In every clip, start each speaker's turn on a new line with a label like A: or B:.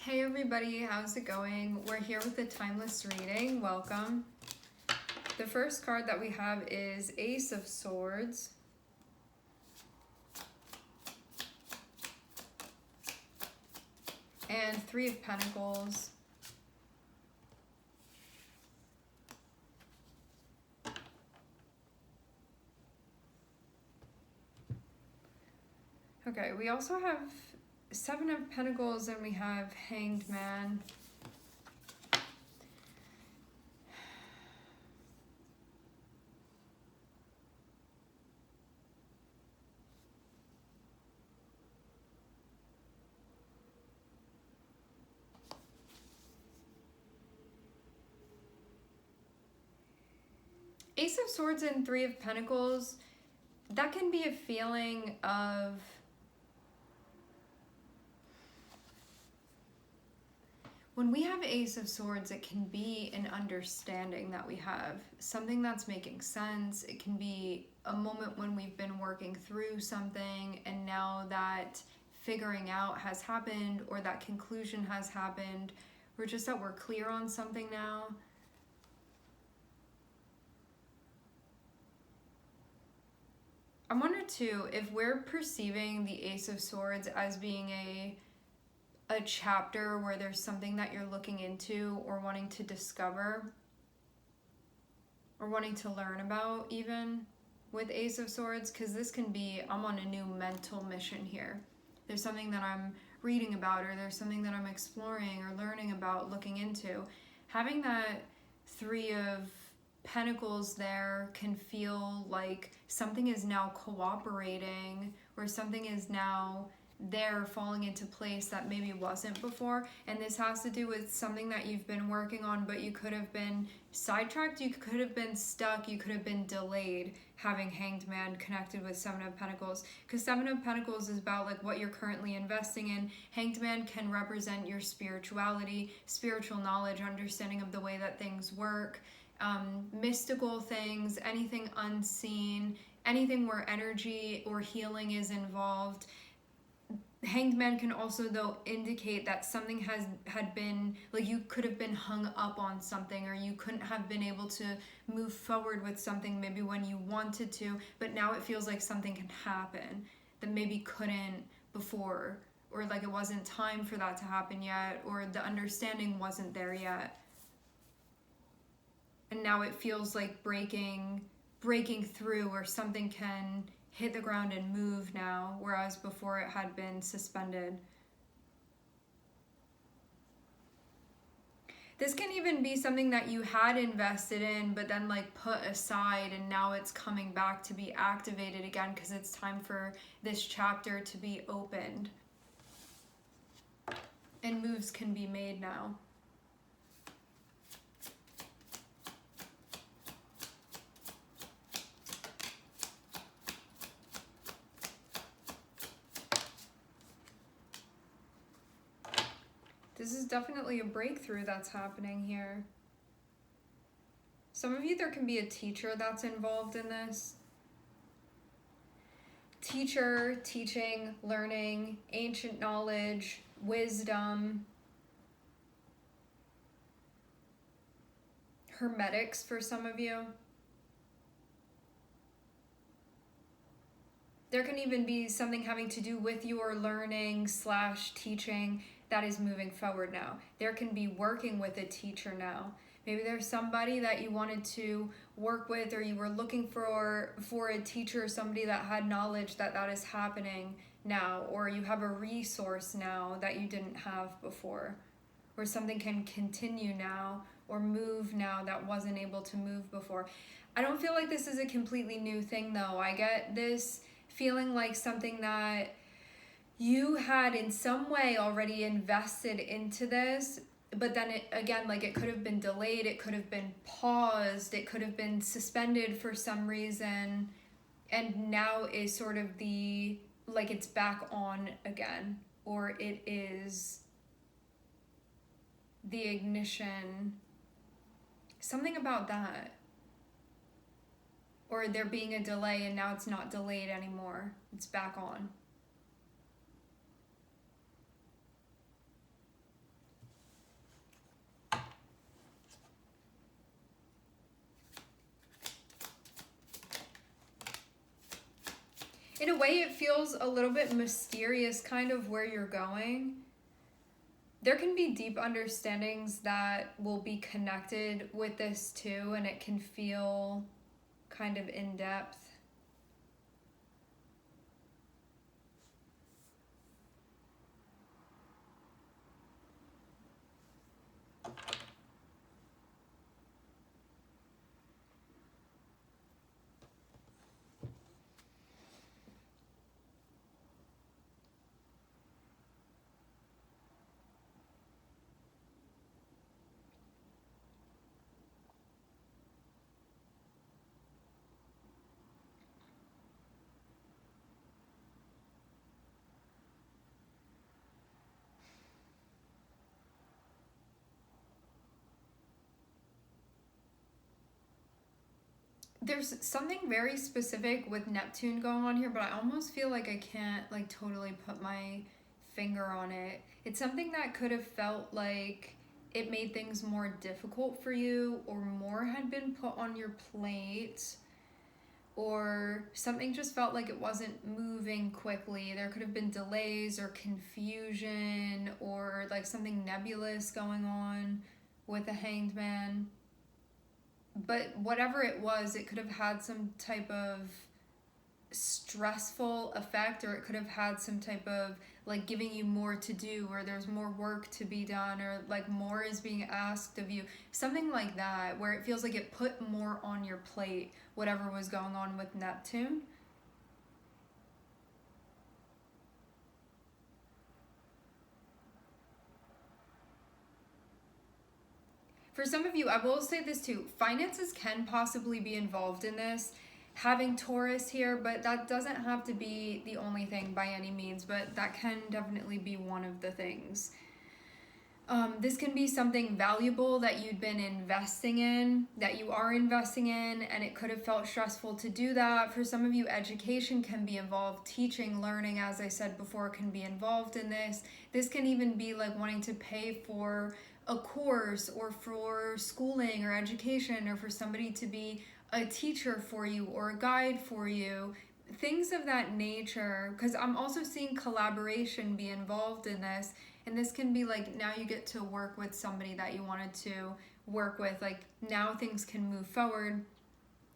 A: Hey everybody, how's it going? We're here with a timeless reading. Welcome. The first card that we have is Ace of Swords. And Three of Pentacles. Okay, we also have Seven of Pentacles and we have Hanged Man. Ace of Swords and Three of Pentacles, that can be a feeling of when we have Ace of Swords, it can be an understanding that we have, something that's making sense. It can be a moment when we've been working through something and now that figuring out has happened or that conclusion has happened, or just that we're clear on something now. I wonder too, if we're perceiving the Ace of Swords as being a chapter where there's something that you're looking into or wanting to discover or wanting to learn about even with Ace of Swords, because this can be, I'm on a new mental mission here. There's something that I'm reading about or there's something that I'm exploring or learning about, looking into. Having that Three of Pentacles there can feel like something is now cooperating or something is now there falling into place that maybe wasn't before. And this has to do with something that you've been working on, but you could have been sidetracked, you could have been stuck, you could have been delayed, having Hanged Man connected with Seven of Pentacles, because Seven of Pentacles is about like what you're currently investing in. Hanged Man can represent your spirituality, spiritual knowledge, understanding of the way that things work, mystical things, anything unseen, anything where energy or healing is involved. Hanged Man can also though indicate that something had been, like you could have been hung up on something, or you couldn't have been able to move forward with something maybe when you wanted to, but now it feels like something can happen that maybe couldn't before, or like it wasn't time for that to happen yet, or the understanding wasn't there yet. And now it feels like breaking through, or something can hit the ground and move now, whereas before it had been suspended. This can even be something that you had invested in but then like put aside, and now it's coming back to be activated again because it's time for this chapter to be opened. And moves can be made now. This is definitely a breakthrough that's happening here. Some of you, there can be a teacher that's involved in this. Teacher, teaching, learning, ancient knowledge, wisdom. Hermetics for some of you. There can even be something having to do with your learning / teaching that is moving forward now. There can be working with a teacher now. Maybe there's somebody that you wanted to work with, or you were looking for a teacher or somebody that had knowledge that is happening now, or you have a resource now that you didn't have before, or something can continue now or move now that wasn't able to move before. I don't feel like this is a completely new thing though. I get this feeling like something that you had in some way already invested into this, but then it, again, like it could have been delayed, it could have been paused, it could have been suspended for some reason, and now is sort of like it's back on again, or it is the ignition, something about that. Or there being a delay and now it's not delayed anymore, it's back on. in a way, it feels a little bit mysterious, kind of where you're going. There can be deep understandings that will be connected with this too, and it can feel kind of in depth. There's something very specific with Neptune going on here, but I almost feel like I can't like totally put my finger on it. It's something that could have felt like it made things more difficult for you, or more had been put on your plate, or something just felt like it wasn't moving quickly. There could have been delays or confusion, or like something nebulous going on with the Hanged Man. But whatever it was, it could have had some type of stressful effect, or it could have had some type of like giving you more to do, or there's more work to be done, or like more is being asked of you, something like that, where it feels like it put more on your plate, whatever was going on with Neptune. For some of you, I will say this too, finances can possibly be involved in this, having Taurus here, but that doesn't have to be the only thing by any means, but that can definitely be one of the things. This can be something valuable that you'd been investing in, that you are investing in, and it could have felt stressful to do that. For some of you, education can be involved. Teaching, learning, as I said before, can be involved in this. This can even be like wanting to pay for a course, or for schooling or education, or for somebody to be a teacher for you or a guide for you. Things of that nature, because I'm also seeing collaboration be involved in this. And this can be like, now you get to work with somebody that you wanted to work with. Like, now things can move forward,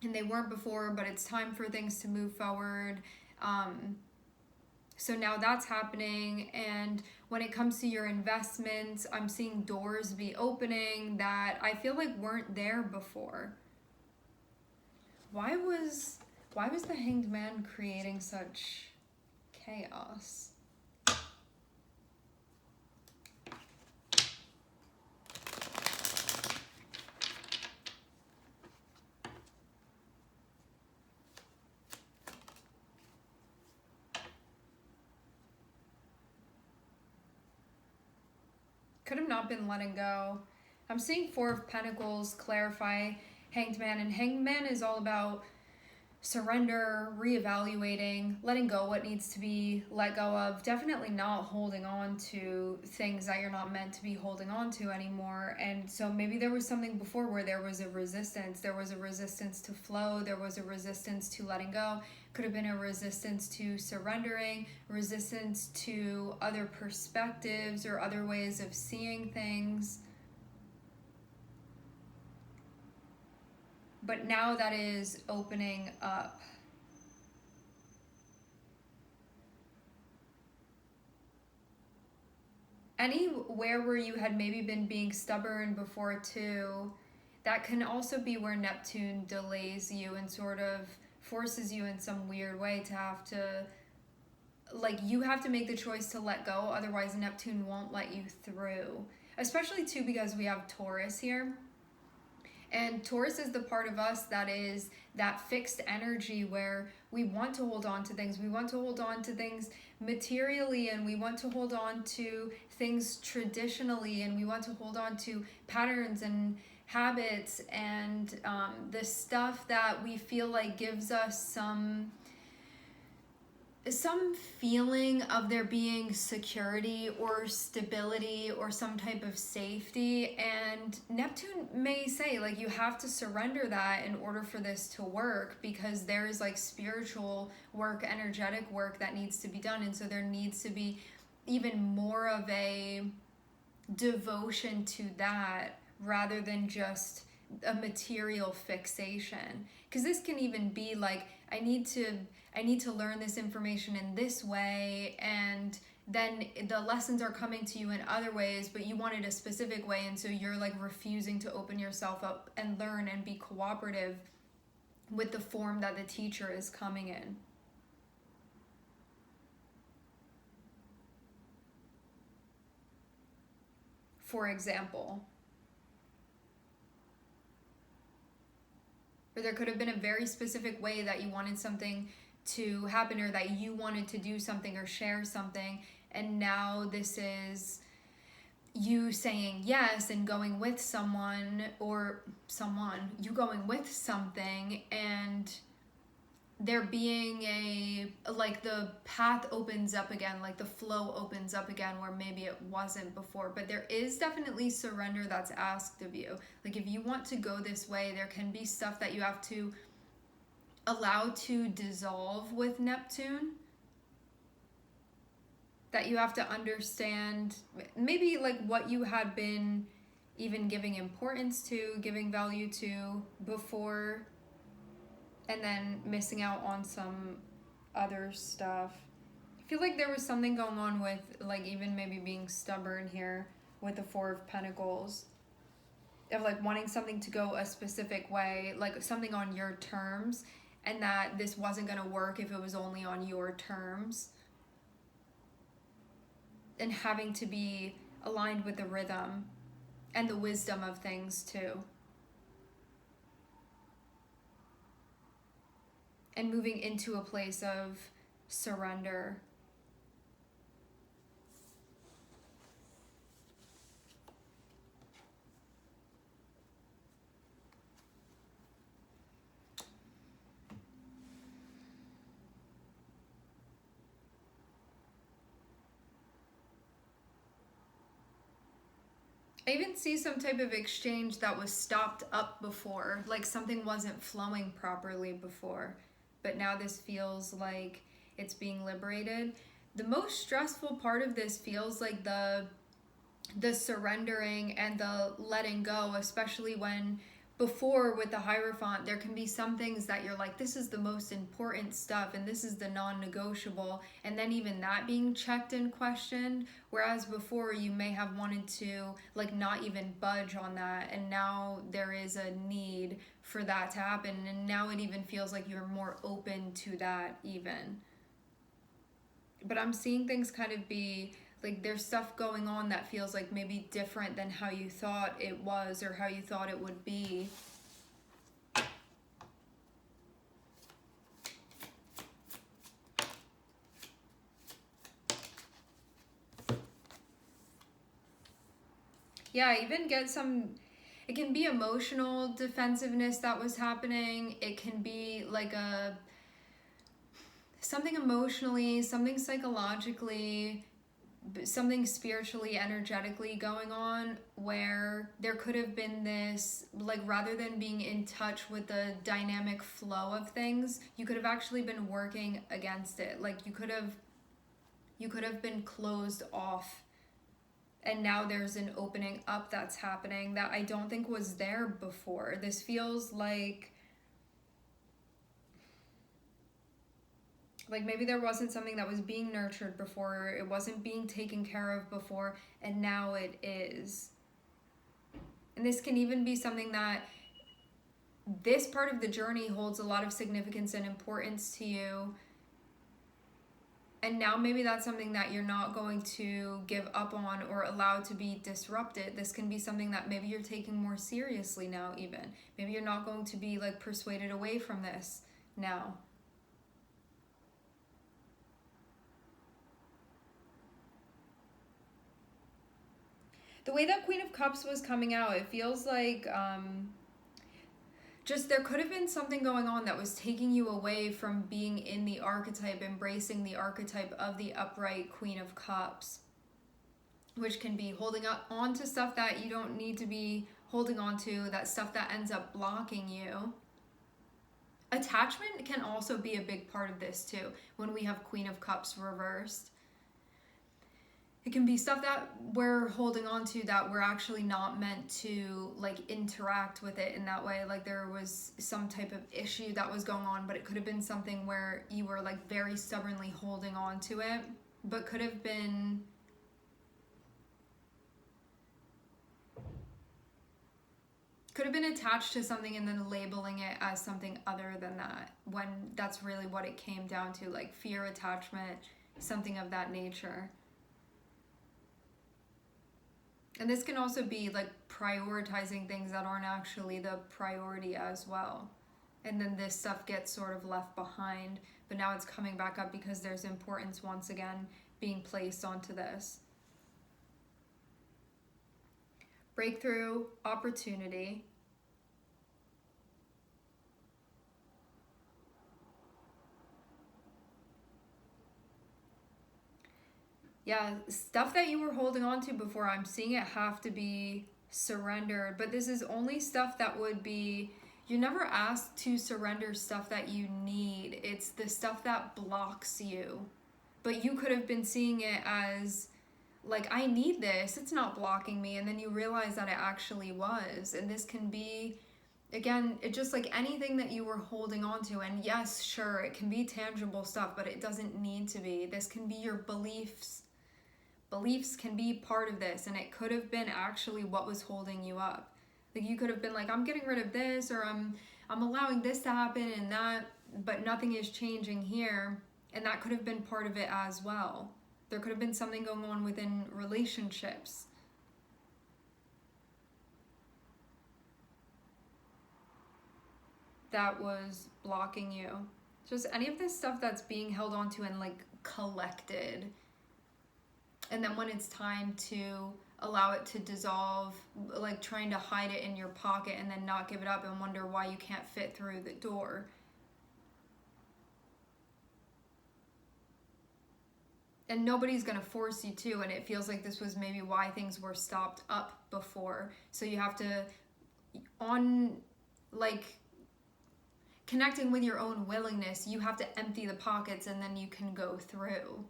A: and they weren't before, but it's time for things to move forward. So now that's happening. And when it comes to your investments, I'm seeing doors be opening that I feel like weren't there before. Why was the Hanged Man creating such chaos? Could have not been letting go. I'm seeing Four of Pentacles clarify Hanged Man, and Hanged Man is all about surrender, reevaluating, letting go what needs to be let go of, definitely not holding on to things that you're not meant to be holding on to anymore. And so maybe there was something before where there was a resistance to flow, there was a resistance to letting go, could have been a resistance to surrendering, resistance to other perspectives or other ways of seeing things. But now that is opening up. Anywhere where you had maybe been being stubborn before too, that can also be where Neptune delays you and sort of forces you in some weird way to have to, like, you have to make the choice to let go, otherwise Neptune won't let you through. Especially too because we have Taurus here. And Taurus is the part of us that is that fixed energy where we want to hold on to things. We want to hold on to things materially, and we want to hold on to things traditionally, and we want to hold on to patterns and habits and the stuff that we feel like gives us some some feeling of there being security or stability or some type of safety. And Neptune may say, like, you have to surrender that in order for this to work, because there is like spiritual work, energetic work that needs to be done. And so there needs to be even more of a devotion to that rather than just a material fixation. Because this can even be like, I need to learn this information in this way, and then the lessons are coming to you in other ways, but you want it a specific way, and so you're like refusing to open yourself up and learn and be cooperative with the form that the teacher is coming in. For example. Or there could have been a very specific way that you wanted something to happen, or that you wanted to do something or share something, and now this is you saying yes and going with someone, or you going with something, and there being like the path opens up again, like the flow opens up again where maybe it wasn't before. But there is definitely surrender that's asked of you. Like, if you want to go this way, there can be stuff that you have to allow to dissolve with Neptune, that you have to understand maybe like what you had been even giving importance to, giving value to before, and then missing out on some other stuff. I feel like there was something going on with like even maybe being stubborn here with the Four of Pentacles, of like wanting something to go a specific way, like something on your terms, and that this wasn't going to work if it was only on your terms, and having to be aligned with the rhythm and the wisdom of things too. And moving into a place of surrender. I even see some type of exchange that was stopped up before, like something wasn't flowing properly before, but now this feels like it's being liberated. The most stressful part of this feels like the surrendering and the letting go, especially when before with the Hierophant, there can be some things that you're like, this is the most important stuff and this is the non-negotiable, and then even that being checked and questioned, whereas before you may have wanted to like not even budge on that, and now there is a need for that to happen, and now it even feels like you're more open to that even. But I'm seeing things kind of be like there's stuff going on that feels like maybe different than how you thought it was or how you thought it would be. Yeah, I even get some, it can be emotional defensiveness that was happening. It can be like something emotionally, something psychologically, something spiritually, energetically going on, where there could have been this, like, rather than being in touch with the dynamic flow of things, you could have actually been working against it. Like, you could have been closed off, and now there's an opening up that's happening that I don't think was there before. This feels like maybe there wasn't something that was being nurtured before, it wasn't being taken care of before, and now it is. And this can even be something that this part of the journey holds a lot of significance and importance to you. And now maybe that's something that you're not going to give up on or allow to be disrupted. This can be something that maybe you're taking more seriously now even. Maybe you're not going to be like persuaded away from this now. The way that Queen of Cups was coming out, it feels like just there could have been something going on that was taking you away from being in the archetype, embracing the archetype of the upright Queen of Cups, which can be holding up onto stuff that you don't need to be holding on to, that stuff that ends up blocking you. Attachment can also be a big part of this too, when we have Queen of Cups reversed. It can be stuff that we're holding on to that we're actually not meant to like interact with it in that way. Like there was some type of issue that was going on, but it could have been something where you were like very stubbornly holding on to it, but could have been attached to something and then labeling it as something other than that, when that's really what it came down to, like fear, attachment, something of that nature. And this can also be like prioritizing things that aren't actually the priority as well. And then this stuff gets sort of left behind, but now it's coming back up because there's importance once again being placed onto this. Breakthrough, opportunity. Yeah, stuff that you were holding on to before, I'm seeing it have to be surrendered, but this is only stuff that would be, you're never asked to surrender stuff that you need. It's the stuff that blocks you. But you could have been seeing it as like, I need this, it's not blocking me, and then you realize that it actually was. And this can be, again, it just like anything that you were holding on to. And yes, sure, it can be tangible stuff, but it doesn't need to be. This can be your beliefs. Beliefs can be part of this, and it could have been actually what was holding you up. Like you could have been like, I'm getting rid of this, or I'm allowing this to happen and that, but nothing is changing here. And that could have been part of it as well. There could have been something going on within relationships. That was blocking you. Just any of this stuff that's being held onto and like collected. And then when it's time to allow it to dissolve, like trying to hide it in your pocket and then not give it up and wonder why you can't fit through the door. And nobody's going to force you to, and it feels like this was maybe why things were stopped up before. So you have to, on like connecting with your own willingness, you have to empty the pockets and then you can go through.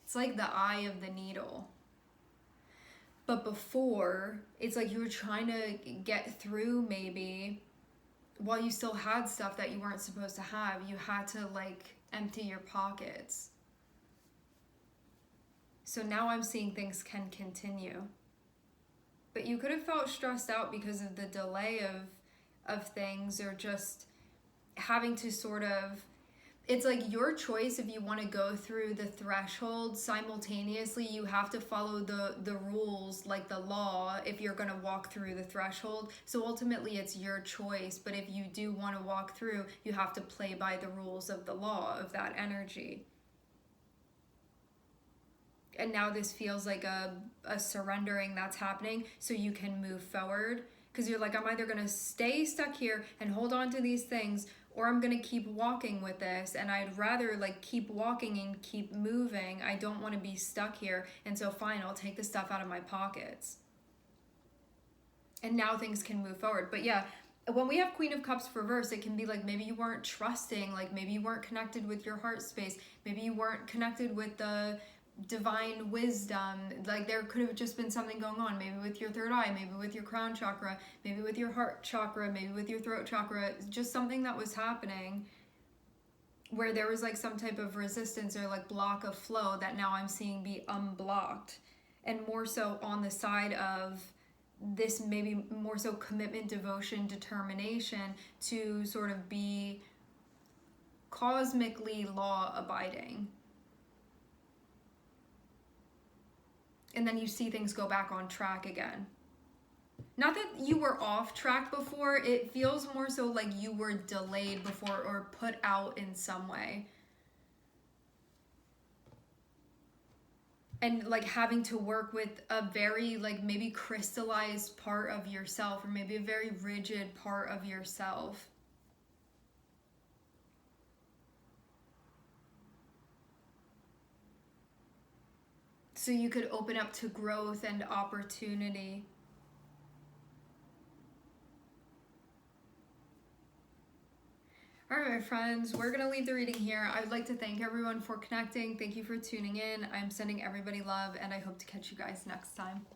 A: It's like the eye of the needle. But before, it's like you were trying to get through maybe while you still had stuff that you weren't supposed to have. You had to like empty your pockets. So now I'm seeing things can continue. But you could have felt stressed out because of the delay of things, or just having to sort of, it's like your choice if you want to go through the threshold simultaneously. You have to follow the rules, like the law, if you're going to walk through the threshold. So ultimately it's your choice, but if you do want to walk through, you have to play by the rules of the law of that energy. And now this feels like a surrendering that's happening so you can move forward. Because you're like, I'm either going to stay stuck here and hold on to these things, or I'm going to keep walking with this. And I'd rather like keep walking and keep moving. I don't want to be stuck here. And so fine, I'll take the stuff out of my pockets. And now things can move forward. But yeah, when we have Queen of Cups reversed, it can be like maybe you weren't trusting, like maybe you weren't connected with your heart space. Maybe you weren't connected with the divine wisdom. Like there could have just been something going on, maybe with your third eye, maybe with your crown chakra, maybe with your heart chakra, maybe with your throat chakra. Just something that was happening where there was like some type of resistance or like block of flow that now I'm seeing be unblocked. And more so on the side of this, maybe more so commitment, devotion, determination to sort of be cosmically law abiding. And then you see things go back on track again. Not that you were off track before, it feels more so like you were delayed before or put out in some way. and like having to work with a very like maybe crystallized part of yourself, or maybe a very rigid part of yourself. So you could open up to growth and opportunity. All right, my friends, we're going to leave the reading here. I would like to thank everyone for connecting. Thank you for tuning in. I'm sending everybody love, and I hope to catch you guys next time.